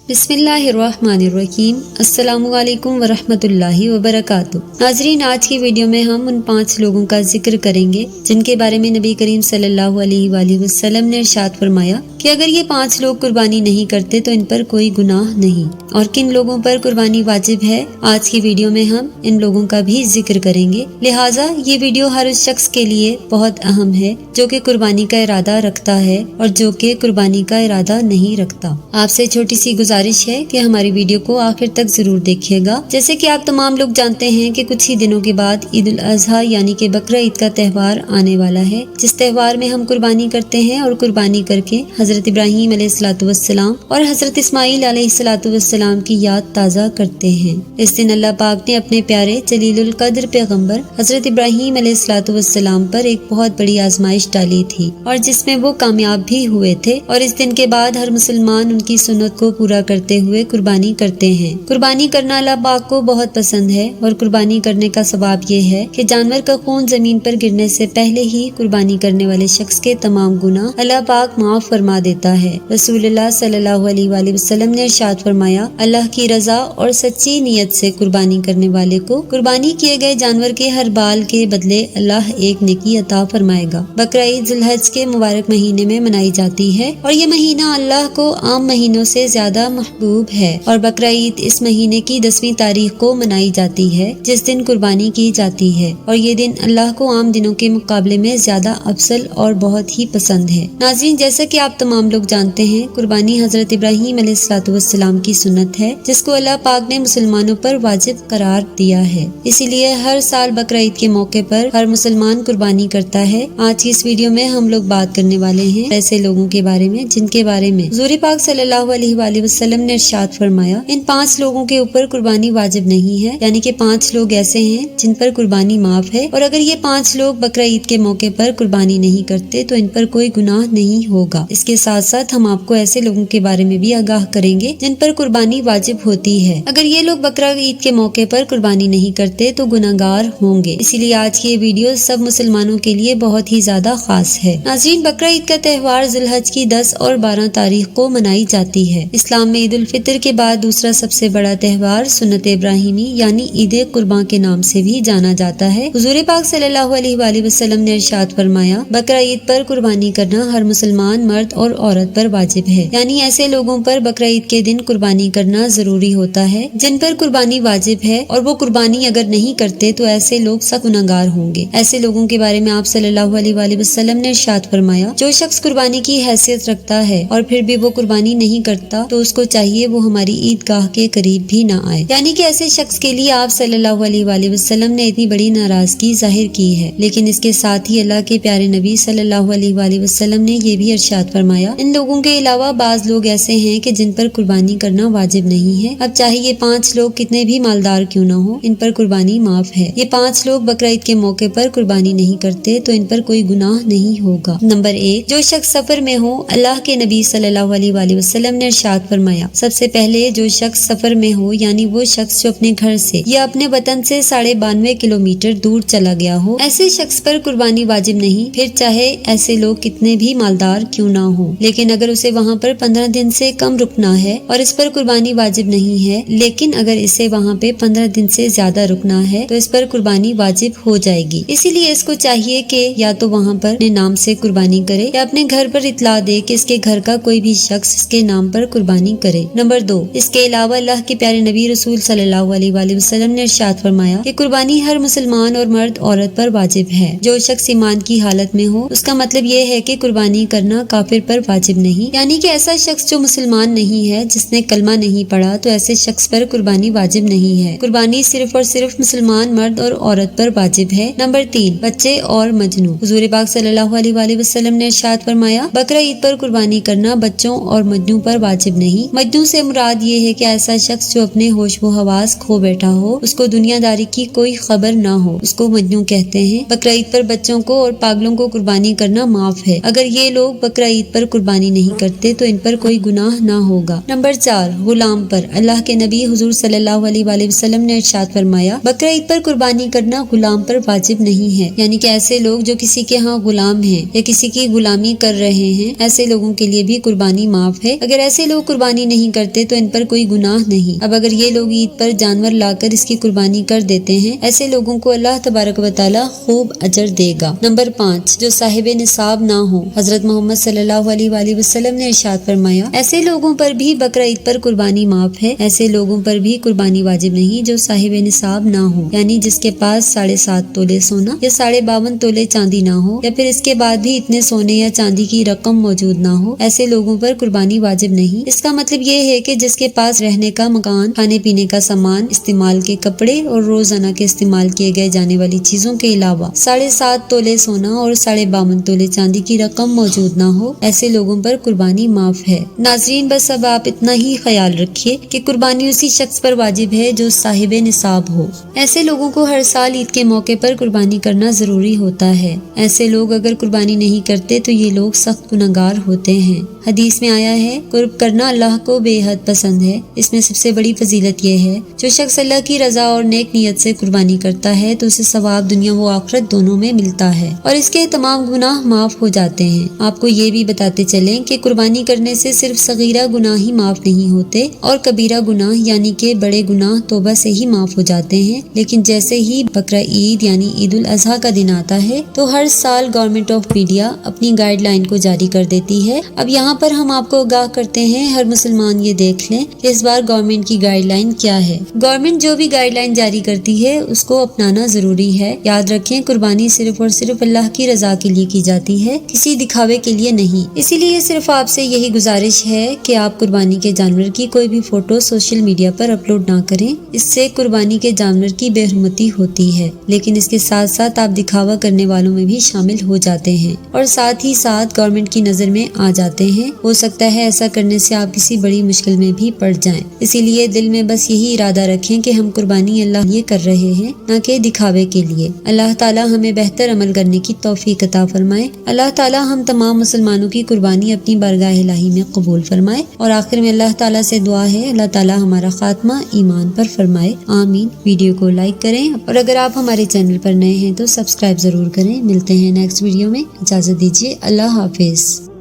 بسم اللہ الرحمن الرحیم۔ السلام علیکم ورحمۃ اللہ وبرکاتہ۔ ناظرین، آج کی ویڈیو میں ہم ان 5 لوگوں کا ذکر کریں گے جن کے بارے میں نبی کریم صلی اللہ علیہ وآلہ وسلم نے ارشاد فرمایا کہ اگر یہ 5 لوگ قربانی نہیں کرتے تو ان پر کوئی گناہ نہیں۔ اور کن لوگوں پر قربانی واجب ہے، آج کی ویڈیو میں ہم ان لوگوں کا بھی ذکر کریں گے۔ لہٰذا یہ ویڈیو ہر اس شخص کے لیے بہت اہم ہے جو کہ قربانی کا ارادہ رکھتا ہے اور جو کہ قربانی کا ارادہ نہیں رکھتا۔ آپ سے چھوٹی سی گزارش ہے کہ ہماری ویڈیو کو آخر تک ضرور دیکھیے گا۔ جیسے کہ آپ تمام لوگ جانتے ہیں کہ کچھ ہی دنوں کے بعد عید الاضحیٰ یعنی کہ بقرہ عید کا تہوار آنے والا ہے، جس تہوار میں ہم قربانی کرتے ہیں اور قربانی کر کے حضرت ابراہیم علیہ الصلوۃ والسلام اور حضرت اسماعیل علیہ الصلوۃ والسلام کی یاد تازہ کرتے ہیں۔ اس دن اللہ پاک نے اپنے پیارے جلیل القدر پیغمبر حضرت ابراہیم علیہ الصلوۃ والسلام پر ایک بہت بڑی آزمائش ڈالی تھی اور جس میں وہ کامیاب بھی ہوئے تھے، اور اس دن کے بعد ہر مسلمان ان کی سنت کو پورا کرتے ہوئے قربانی کرتے ہیں۔ قربانی کرنا اللہ پاک کو بہت پسند ہے، اور قربانی کرنے کا ثواب یہ ہے کہ جانور کا خون زمین پر گرنے سے پہلے ہی قربانی کرنے والے شخص کے تمام گناہ اللہ پاک معاف فرما دیتا ہے۔ رسول اللہ صلی اللہ علیہ وآلہ وسلم نے ارشاد فرمایا، اللہ کی رضا اور سچی نیت سے قربانی کرنے والے کو قربانی کیے گئے جانور کے ہر بال کے بدلے اللہ ایک نیکی عطا فرمائے گا۔ بقرہ عید ذی الحجہ کے مبارک مہینے میں منائی جاتی ہے، اور یہ مہینہ اللہ کو عام مہینوں سے زیادہ محبوب ہے، اور بقرہ عید اس مہینے کی 10ویں تاریخ کو منائی جاتی ہے جس دن قربانی کی جاتی ہے، اور یہ دن اللہ کو عام دنوں کے مقابلے میں زیادہ افضل اور بہت ہی پسند ہے۔ ناظرین، جیسا کہ آپ تمام لوگ جانتے ہیں، قربانی حضرت ابراہیم علیہ الصلوۃ والسلام کی سنت ہے جس کو اللہ پاک نے مسلمانوں پر واجب قرار دیا ہے۔ اسی لیے ہر سال بقرہ عید کے موقع پر ہر مسلمان قربانی کرتا ہے۔ آج کی اس ویڈیو میں ہم لوگ بات کرنے والے ہیں ایسے لوگوں کے بارے میں جن کے بارے میں حضور پاک صلی اللہ علیہ وآلہ وسلم نے ارشاد فرمایا، ان 5 لوگوں کے اوپر قربانی واجب نہیں ہے، یعنی کہ 5 لوگ ایسے ہیں جن پر قربانی معاف ہے، اور اگر یہ 5 لوگ بقرہ عید کے موقع پر قربانی نہیں کرتے تو ان پر کوئی گناہ نہیں ہوگا۔ اس کے ساتھ ساتھ ہم آپ کو ایسے لوگوں کے بارے میں بھی آگاہ کریں گے جن پر قربانی واجب ہوتی ہے۔ اگر یہ لوگ بقرہ عید کے موقع پر قربانی نہیں کرتے تو گناہگار ہوں گے، اسی لیے آج کی یہ ویڈیو سب مسلمانوں کے لیے بہت ہی زیادہ خاص ہے۔ ناظرین، بقرہ عید کا تہوار ذی الحجہ کی 10 اور 12 تاریخ کو منائی جاتی ہے۔ اسلام میں عید الفطر کے بعد دوسرا سب سے بڑا تہوار سنت ابراہیمی یعنی عید قربان کے نام سے بھی جانا جاتا ہے۔ حضور پاک صلی اللہ علیہ وآلہ وسلم نے ارشاد فرمایا، بقرہ عید پر قربانی کرنا ہر مسلمان مرد اور عورت پر واجب ہے، یعنی ایسے لوگوں پر بقرہ عید کے دن قربانی کرنا ضروری ہوتا ہے جن پر قربانی واجب ہے، اور وہ قربانی اگر نہیں کرتے تو ایسے لوگ سخت گناہگار ہوں گے۔ ایسے لوگوں کے بارے میں آپ صلی اللہ علیہ وآلہ وسلم نے ارشاد فرمایا، جو شخص قربانی کی حیثیت رکھتا ہے اور پھر بھی وہ قربانی نہیں کرتا تو اس کو چاہیے وہ ہماری عیدگاہ کے قریب بھی نہ آئے۔ یعنی کہ ایسے شخص کے لیے آپ صلی اللہ علیہ وآلہ وسلم نے اتنی بڑی ناراضگی ظاہر کی ہے، لیکن اس کے ساتھ ہی اللہ کے پیارے نبی صلی اللہ علیہ وآلہ وسلم نے یہ بھی ارشاد فرمایا، ان لوگوں کے علاوہ بعض لوگ ایسے ہیں کہ جن پر قربانی کرنا واجب نہیں ہے، اب چاہے یہ 5 لوگ کتنے بھی مالدار کیوں نہ ہو، ان پر قربانی معاف ہے۔ یہ 5 لوگ بقرہ عید کے موقع پر قربانی نہیں کرتے تو ان پر کوئی گناہ نہیں ہوگا۔ نمبر 1، جو شخص سفر میں ہو۔ اللہ کے نبی صلی اللہ علیہ وآلہ وسلم نے ارشاد فرمایا، سب سے پہلے جو شخص سفر میں ہو، یعنی وہ شخص جو اپنے گھر سے یا اپنے وطن سے 92.5 کلومیٹر دور چلا گیا ہو، ایسے شخص پر قربانی واجب نہیں، پھر چاہے ایسے لوگ کتنے بھی مالدار کیوں نہ ہو۔ لیکن اگر اسے وہاں پر 15 دن سے کم رکنا ہے اور اس پر قربانی واجب نہیں ہے، لیکن اگر اسے وہاں پہ 15 دن سے زیادہ رکنا ہے تو اس پر قربانی واجب ہو جائے گی۔ اسی لیے اس کو چاہیے کہ یا تو وہاں پر اپنے نام سے قربانی کرے یا اپنے گھر پر اطلاع دے کہ اس کے گھر کا کوئی بھی شخص اس کے نام پر قربانی کرے۔ نمبر 2، اس کے علاوہ اللہ کے پیارے نبی رسول صلی اللہ علیہ وآلہ وسلم نے ارشاد فرمایا کہ قربانی ہر مسلمان اور مرد عورت پر واجب ہے۔ جو شخص ایمان کی حالت میں ہو، اس کا مطلب یہ ہے کہ قربانی کرنا کافر پر واجب نہیں، یعنی کہ ایسا شخص جو مسلمان نہیں ہے، جس نے کلمہ نہیں پڑھا، تو ایسے شخص پر قربانی واجب نہیں ہے۔ قربانی صرف اور صرف مسلمان مرد اور عورت پر واجب ہے۔ نمبر 3، بچے اور مجنون۔ حضور پاک صلی اللہ علیہ وآلہ وسلم نے ارشاد فرمایا، بقرہ عید پر قربانی کرنا بچوں اور مجنون پر واجب نہیں۔ مجنون سے مراد یہ ہے کہ ایسا شخص جو اپنے ہوش و حواس کھو بیٹھا ہو، اس کو دنیا داری کی کوئی خبر نہ ہو، اس کو مجنون کہتے ہیں۔ بقرہ عید پر بچوں کو اور پاگلوں کو قربانی کرنا معاف ہے۔ اگر یہ لوگ بقرہ عید پر قربانی نہیں کرتے تو ان پر کوئی گناہ نہ ہوگا۔ نمبر 4، غلام پر۔ اللہ کے نبی حضور صلی اللہ علیہ وآلہ وسلم نے ارشاد فرمایا، بقرہ عید پر قربانی کرنا غلام پر واجب نہیں ہے، یعنی کہ ایسے لوگ جو کسی کے ہاں غلام ہیں یا کسی کی غلامی کر رہے ہیں، ایسے لوگوں کے لیے بھی قربانی معاف ہے۔ اگر ایسے لوگ قربانی قربانی نہیں کرتے تو ان پر کوئی گناہ نہیں۔ اب اگر یہ لوگ عید پر جانور لا کر اس کی قربانی کر دیتے ہیں، ایسے لوگوں کو اللہ تبارک و تعالی خوب اجر دے گا۔ نمبر 5، جو صاحب نصاب نہ ہو۔ حضرت محمد صلی اللہ علیہ وآلہ وسلم نے ارشاد فرمایا، ایسے لوگوں پر بھی بقرہ عید پر قربانی معاف ہے، ایسے لوگوں پر بھی قربانی واجب نہیں جو صاحب نصاب نہ ہو، یعنی جس کے پاس 7.5 تولے سونا یا 52.5 تولے چاندی نہ ہو، یا پھر اس کے بعد بھی اتنے سونے یا چاندی کی رقم موجود نہ ہو، ایسے لوگوں پر قربانی واجب نہیں۔ اس کا مطلب یہ ہے کہ جس کے پاس رہنے کا مکان، کھانے پینے کا سامان، استعمال کے کپڑے اور روزانہ کے استعمال کیے گئے جانے والی چیزوں کے علاوہ 7.5 تولے سونا اور 52.5 تولے چاندی کی رقم موجود نہ ہو، ایسے لوگوں پر قربانی معاف ہے۔ ناظرین، بس اب آپ اتنا ہی خیال رکھیے کہ قربانی اسی شخص پر واجب ہے جو صاحب نصاب ہو۔ ایسے لوگوں کو ہر سال عید کے موقع پر قربانی کرنا ضروری ہوتا ہے۔ ایسے لوگ اگر قربانی نہیں کرتے تو یہ لوگ سخت گنہگار ہوتے ہیں۔ حدیث میں آیا ہے، قرب کرنا اللہ کو بے حد پسند ہے۔ اس میں سب سے بڑی فضیلت یہ ہے، جو شخص اللہ کی رضا اور نیک نیت سے قربانی کرتا ہے تو اسے ثواب دنیا و آخرت دونوں میں ملتا ہے اور اس کے تمام گناہ معاف ہو جاتے ہیں۔ آپ کو یہ بھی بتاتے چلیں کہ قربانی کرنے سے صرف صغیرہ گناہ ہی معاف نہیں ہوتے اور کبیرہ گناہ یعنی کہ بڑے گناہ توبہ سے ہی معاف ہو جاتے ہیں، لیکن جیسے ہی بقرہ عید یعنی عید الاضحیٰ کا دن آتا ہے تو ہر سال گورنمنٹ آف انڈیا اپنی گائیڈ لائن کو جاری کر دیتی ہے۔ اب یہاں پر ہم آپ کو آگاہ کرتے ہیں، ہر مسلمان یہ دیکھ لیں کہ اس بار گورنمنٹ کی گائیڈ لائن کیا ہے۔ گورنمنٹ جو بھی گائیڈ لائن جاری کرتی ہے اس کو اپنانا ضروری ہے۔ یاد رکھیں، قربانی صرف اور صرف اللہ کی رضا کے لیے کی جاتی ہے، کسی دکھاوے کے لیے نہیں۔ اسی لیے صرف آپ سے یہی گزارش ہے کہ آپ قربانی کے جانور کی کوئی بھی فوٹو سوشل میڈیا پر اپلوڈ نہ کریں، اس سے قربانی کے جانور کی بے حرمتی ہوتی ہے، لیکن اس کے ساتھ ساتھ آپ دکھاوا کرنے والوں میں بھی شامل ہو جاتے ہیں اور ساتھ ہی ساتھ گورنمنٹ کی نظر میں آ جاتے ہیں۔ ہو سکتا ہے ایسا کرنے سے آپ کسی بڑی مشکل میں بھی پڑ جائیں۔ اسی لیے دل میں بس یہی ارادہ رکھیں کہ ہم قربانی اللہ یہ کر رہے ہیں، نہ کہ دکھاوے کے لیے۔ اللہ تعالیٰ ہمیں بہتر عمل کرنے کی توفیق عطا فرمائے۔ اللہ تعالیٰ ہم تمام مسلمانوں کی قربانی اپنی بارگاہ الہی میں قبول فرمائے، اور آخر میں اللہ تعالیٰ سے دعا ہے اللہ تعالیٰ ہمارا خاتمہ ایمان پر فرمائے، آمین۔ ویڈیو کو لائک کریں اور اگر آپ ہمارے چینل پر نئے ہیں تو سبسکرائب ضرور کریں۔ ملتے ہیں نیکسٹ ویڈیو میں، اجازت دیجیے، اللہ حافظ۔